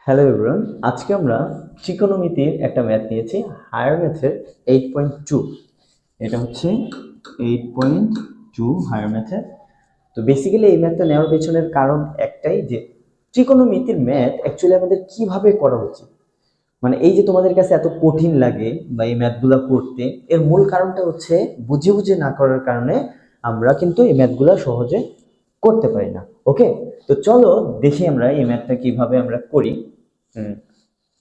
Hello everyone, আজকে আমরা ত্রিকোণমিতির একটা ম্যাথ নিয়েছি, হায়ার ম্যাথের 8.2। এটা হচ্ছে 8.2 হায়ার ম্যাথের। তো বেসিক্যালি এই ম্যাথটা নেওয়ার পেছনের কারণ একটাই, যে ত্রিকোণমিতির ম্যাথ অ্যাকচুয়ালি আমাদের কিভাবে করা উচিত। মানে এই যে তোমাদের কাছে এত কঠিন লাগে বা এই ম্যাথগুলো করতে, এর মূল কারণটা হচ্ছে বুঝে বুঝে না করার কারণে আমরা কিন্তু এই ম্যাথগুলো সহজে করতে পারি না। ওকে, তো চলো দেখি আমরা এই ম্যাথটা কিভাবে আমরা করি।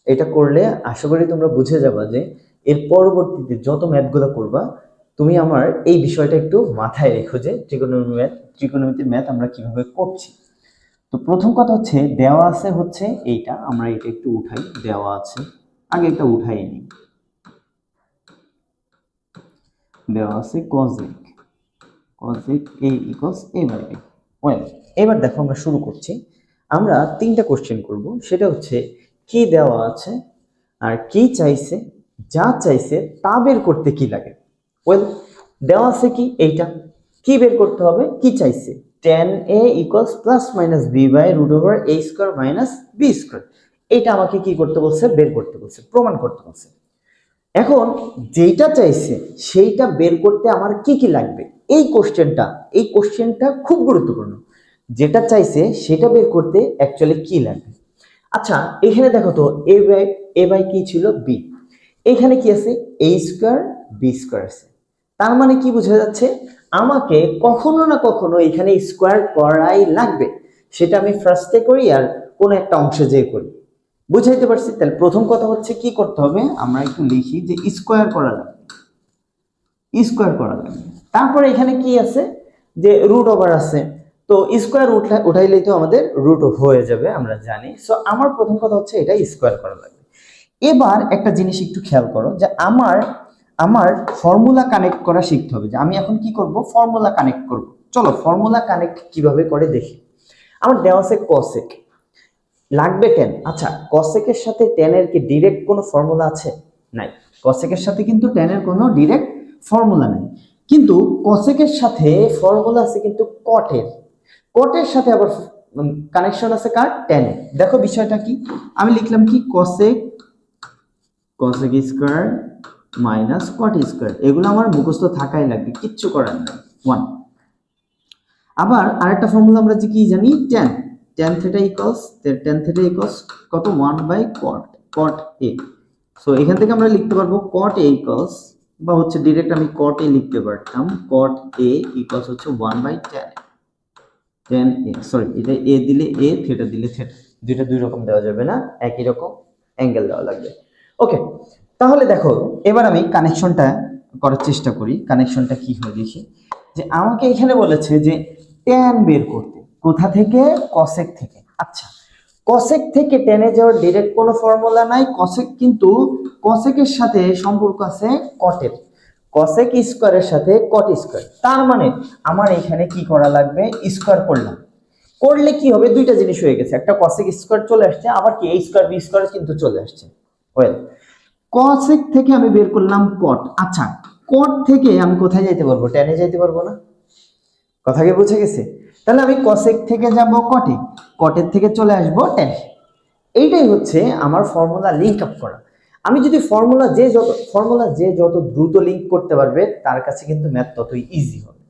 এটা করলে আশা করি তোমরা বুঝে যাবা যে এর পরবর্তীতে যত ম্যাথগুলো করবা তুমি আমার এই বিষয়টা একটু মাথায় রেখো যে ত্রিকোণমিতির ম্যাথ আমরা কিভাবে করছি। তো প্রথম কথা হচ্ছে দেওয়া আছে হচ্ছে এইটা, আমরা এটা একটু উঠাই, দেওয়া আছে আগে এটা উঠাই নিই। দেওয়া আছে cosec a equals a by b। Well, এবার দেখো আমরা শুরু করছি। আমরা তিনটা কোশ্চেন করব, সেটা হচ্ছে কি দেওয়া আছে আর কি চাইছে, যা চাইছে তা বের করতে কি লাগে। ওয়েল, দেওয়া আছে কি এইটা, কি বের করতে হবে, কি চাইছে tan a equals plus minus b by root over a square minus b square। এটা আমাকে কি করতে বলছে, বের করতে বলছে, প্রমাণ করতে বলছে। এখন যেটা চাইছে সেইটা বের করতে আমার কি কি লাগবে, এই কোশ্চেনটা খুব গুরুত্বপূর্ণ। যেটা চাইছে সেটা বের করতে অ্যাকচুয়ালি কি লাগবে। আচ্ছা, এখানে দেখো তো এ বাই কি ছিল, বি। এখানে কি আছে, এ স্কোয়ার বি স্কোয়ার আছে। তার মানে কি বোঝা যাচ্ছে, আমাকে কখনো না কখনো এখানে স্কোয়ার করাই লাগবে। সেটা আমি ফার্স্টে করি আর কোনো একটা অংশে যেয়ে করি। বুঝাইতে পারছি? তাহলে প্রথম কথা হচ্ছে কি করতে হবে, আমরা একটু লিখি যে স্কোয়ার করা লাগবে, স্কোয়ার করা লাগবে। তারপরে এখানে কি আছে, যে রুট ওভার আছে, তো স্কোয়ার উঠাইলেই তো আমাদের রুট হয়ে যাবে, আমরা জানি। সো আমার প্রথম কথা হচ্ছে এটা স্কোয়ার করা লাগবে। এবার একটা জিনিস একটু খেয়াল করো, যে আমার আমার ফর্মুলা কানেক্ট করা শিখতে হবে। যে আমি এখন কি করব, ফর্মুলা কানেক্ট করব। চলো ফর্মুলা কানেক্ট কিভাবে করে দেখি। আমার দেওয়া আছে কসেক, লাগবে টেন। আচ্ছা, কসেকের সাথে টেনের কি ডিরেক্ট কোনো ফর্মুলা আছে? নাই। কসেকের সাথে কিন্তু টেনের কোনো ডিরেক্ট ফর্মুলা নাই, কিন্তু কসেকের সাথে ফর্মুলা আছে কিন্তু কটের। কটের সাথে আবার কানেকশন আছে কার, টেনের। দেখো বিষয়টা কি, আমি লিখলাম কি, cosec square minus cot square. এগুলো আমার মুখস্থ থাকাই লাগবে, কিচ্ছু করার নেই। ওয়ান। আবার আরেকটা ফর্মুলা আমরা যে কি জানি, tan theta equals কত, 1 বাই cot a। সো এখান থেকে আমরা লিখতে পারবো cot a equals, বা হচ্ছে ডাইরেক্ট আমি cot a লিখতে পারতাম, cot a equals হচ্ছে 1 বাই tan a। সরি, এটা a দিলে a, থিটা দিলে থিটা, দুইটা দুই রকম দেওয়া যাবে না, একই রকম অ্যাঙ্গেল দেওয়া লাগবে। ওকে, তাহলে দেখো এবার আমি কানেকশনটা করার চেষ্টা করি। কানেকশনটা কি হয় দেখি, যে আমাকে এখানে বলেছে যে tan বের করতে, কোথা থেকে, কসেক থেকে। আচ্ছা, কসেক থেকে টেনে যাওয়ার ডাইরেক্ট কোনো ফর্মুলা নাই। কসেকের সাথে সম্পর্ক আছে কটের, কসেক স্কোয়ারের সাথে কট স্কোয়ার। তার মানে আমার এখানে কি করা লাগবে, স্কোয়ার করলাম। করলে কি হবে, দুইটা জিনিস হয়ে গেছে, একটা কসেক স্কোয়ার চলে আসছে, আবার কি এ স্কোয়ার বি স্কোয়ার কিন্তু চলে আসছে। ওয়েল, কসেক থেকে আমি বের করলাম কট। আচ্ছা, কট থেকে আমি কোথায় যাইতে পারবো, টেনে যাইতে পারবো না। কথা কি বুঝে গেছে? তাহলে আমি কসেক থেকে যাব কটে, কটের থেকে চলে আসবো টেনে। এইটাই হচ্ছে আমার ফর্মুলা লিঙ্ক আপ করা। আমি যদি ফর্মুলা যে যত দ্রুত লিঙ্ক করতে পারবে তার কাছে কিন্তু ম্যাথ ততই ইজি হবে।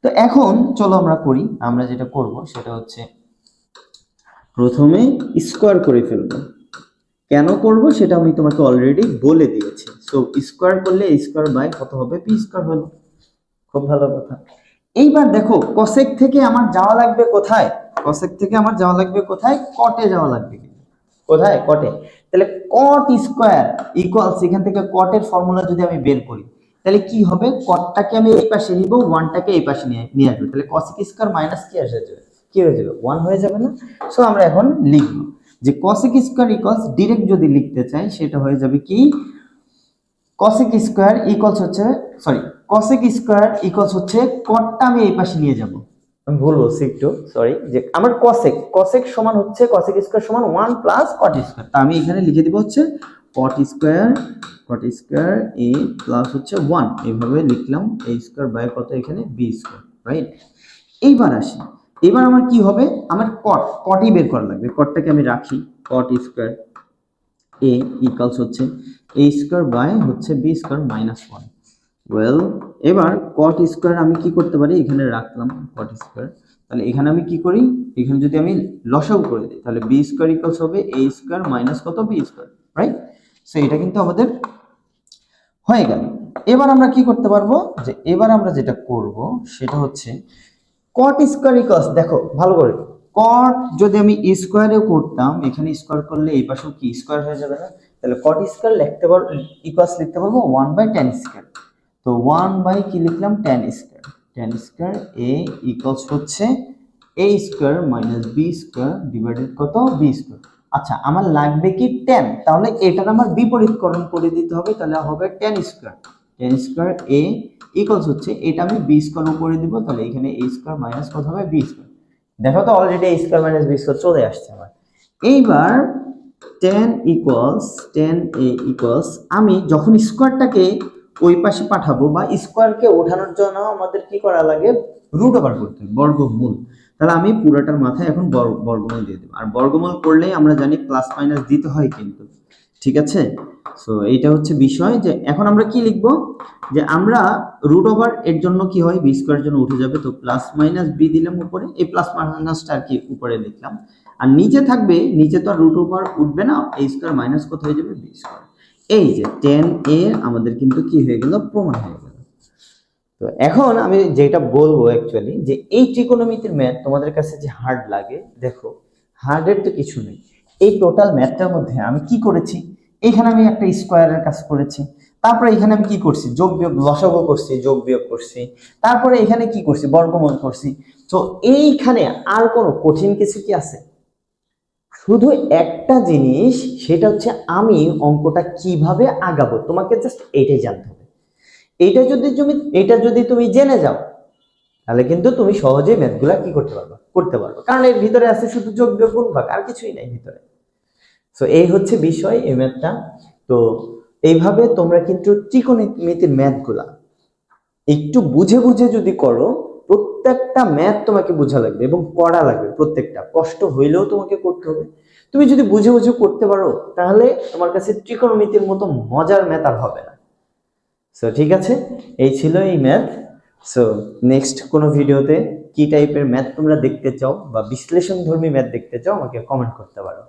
তো এখন চলো আমরা করি। আমরা যেটা করব সেটা হচ্ছে প্রথমে স্কোয়ার করে ফেলবো। কেন করব সেটা আমি তোমাকে অলরেডি বলে দিয়েছি। সো স্কোয়ার করলে স্কোয়ার বাই কত হবে, পি স্কোয়ার হলো। খুব ভালো কথা। এইবার দেখো কসেক থেকে আমার যাওয়া লাগবে কোথায়, কসেক থেকে আমার যাওয়া লাগবে কোথায়, কটে যাওয়া লাগবে। কোথায়, কটে। তাহলে কট স্কোয়ার ইকুয়ালস, এখান থেকে কটের ফর্মুলা যদি আমি বের করি তাহলে কি হবে, কটটাকে আমি এই পাশে নিব, ওয়ানটাকে এই পাশে নিয়ে আসবো। তাহলে কসেক স্কোয়ার মাইনাস কি আসে যাবে, কি হয়ে যাবে, ওয়ান হয়ে যাবে না। সো আমরা এখন লিখবো যে কসেক স্কোয়ার ইকুয়ালস, ডিরেক্ট যদি লিখতে চাই সেটা হয়ে যাবে কি, কসেক স্কোয়ার ইকুয়ালস হচ্ছে, সরি, কসেক স্কোয়ার ইকুয়ালস হচ্ছে কটটা আমি এই পাশে নিয়ে যাব। আমি ভুল বলছি একটু, সরি, যে আমার কসেক সমান হচ্ছে, কসেক স্কোয়ার সমান 1 প্লাস কট স্কোয়ার। তা আমি এখানে লিখে দিব হচ্ছে কট স্কোয়ার এ প্লাস হচ্ছে 1, এইভাবে লিখলাম। a স্কোয়ার বাই কত, এখানে b স্কোয়ার, রাইট। এইবার আসি, এবার আমার কি হবে, আমার কটই বের করা লাগবে। কটটাকে আমি রাখি, cot স্কয়ার a ইকুয়ালস হচ্ছে a স্কয়ার বাই হচ্ছে b স্কয়ার মাইনাস 1। ওয়েল, এবার cot স্কয়ার আমি কি করতে পারি, এখানে রাখলাম cot স্কয়ার। তাহলে এখানে আমি কি করি, এখানে যদি আমি লসাগু করে দিই তাহলে b স্কয়ার ইকুয়ালস হবে a স্কয়ার মাইনাস কত b স্কয়ার, রাইট? সো এটা কিন্তু আমাদের হয়ে গেল। এবার আমরা কি করতে পারবো, যে এবার আমরা যেটা করব সেটা হচ্ছে cot স্কয়ার ইকুয়ালস, দেখো ভালো করে, cot যদি আমি স্কয়ারেও করতাম, এখানে স্কয়ার করলে এই পাশেও কি স্কয়ার হয়ে যাবে না? তাহলে cot স্কয়ার লিখতে পারবো, ইকুয়ালস লিখতে পারবো 1/tan স্কয়ার। তো 1 কি লিখলাম, tan square. tan square a equals হচ্ছে a square minus b square divided কত, b স্কয়ার। আচ্ছা, আমার লাগবে কি tan, তাহলে এটার আমার বিপরীতকরণ করে দিতে হবে, তাহলে হবে tan square. tan square a equals হচ্ছে, এটা আমি b স্কয়ার উপরে দিব, তাহলে এখানে a স্কয়ার মাইনাস কত হবে, b স্কয়ার। দেখো তো already a square minus b square চলে আসছে আমার। এইবার tan a ইকুয়ালস, আমি যখন স্কয়ারটাকে ওই পাশে পাঠাবো বা স্কয়ারকে ওঠানোর জন্য আমাদের কি করা লাগে, রুট ওভার করতে হবে, বর্গমূল। তাহলে আমি পুরোটার মাথায় এখন বর্গমূল দিয়ে দেব, আর বর্গমূল করলেই আমরা জানি প্লাস মাইনাস দিতে হয় কিন্তু, ঠিক আছে? সো এইটা হচ্ছে বিষয়, যে এখন আমরা কি লিখব, যে আমরা রুট ওভার এর জন্য কি হয়, বি স্কয়ারের জন্য উঠে যাবে, তো প্লাস মাইনাস বি দিলাম উপরে, এই প্লাস মাইনাসটা আর কি উপরে লিখলাম, আর নিচে থাকবে, নিচে তো আর রুট ওভার উঠবে না, এই স্কয়ার মাইনাস কত হয়ে যাবে, বি স্কয়ার। এই যে tan a আমাদের কিন্তু কি হয়ে গেল, প্রমাণ হয়ে গেল। তো এখন আমি যেটা বলবো অ্যাকচুয়ালি, যে এই ত্রিকোণমিতির ম্যাথ তোমাদের কাছে যে হার্ড লাগে, দেখো হার্ডের তো কিছু নেই। এই টোটাল ম্যাথটার মধ্যে আমি কি করেছি, এখানে আমি একটা স্কোয়ারের কাজ করেছি, তারপরে এখানে আমি কি করছি, যোগ বিয়োগ লসাগু করছি, যোগ বিয়োগ করছি, তারপরে এখানে কি করছি, বর্গমূল করছি। তো এইখানে আর কোনো কঠিন কিছু কি আছে? শুধু একটা জিনিস, সেটা হচ্ছে আমি অঙ্কটা কিভাবে আগাবো, তোমাকে জাস্ট এইটাই জানতে হবে। এটা যদি তুমি জেনে যাও, তাহলে কিন্তু তুমি সহজেই ম্যাথগুলা কি করতে পারবে, কারণ এর ভিতরে আছে শুধু যোগ বিয়োগ গুণ ভাগ, আর কিছুই নাই ভিতরে। সো এই হচ্ছে বিষয় এই ম্যাথটা। তো এইভাবে তোমরা কিন্তু ত্রিকোণমিতির ম্যাথগুলা একটু বুঝে বুঝে যদি করো, প্রত্যেকটা ম্যাথ তোমাকে বোঝা লাগবে এবং করা লাগবে, প্রত্যেকটা কষ্ট হইলেও তোমাকে করতে হবে। তুমি যদি বুঝে বুঝে করতে পারো, তাহলে তোমার কাছে ত্রিকোণমিতির মতো মজার ম্যাথ আর হবে না। সো ঠিক আছে, এই ছিল এই ম্যাথ। সো নেক্সট কোনো ভিডিওতে কি টাইপের ম্যাথ তোমরা দেখতে চাও বা বিশ্লেষণধর্মী ম্যাথ দেখতে চাও, আমাকে কমেন্ট করতে পারো।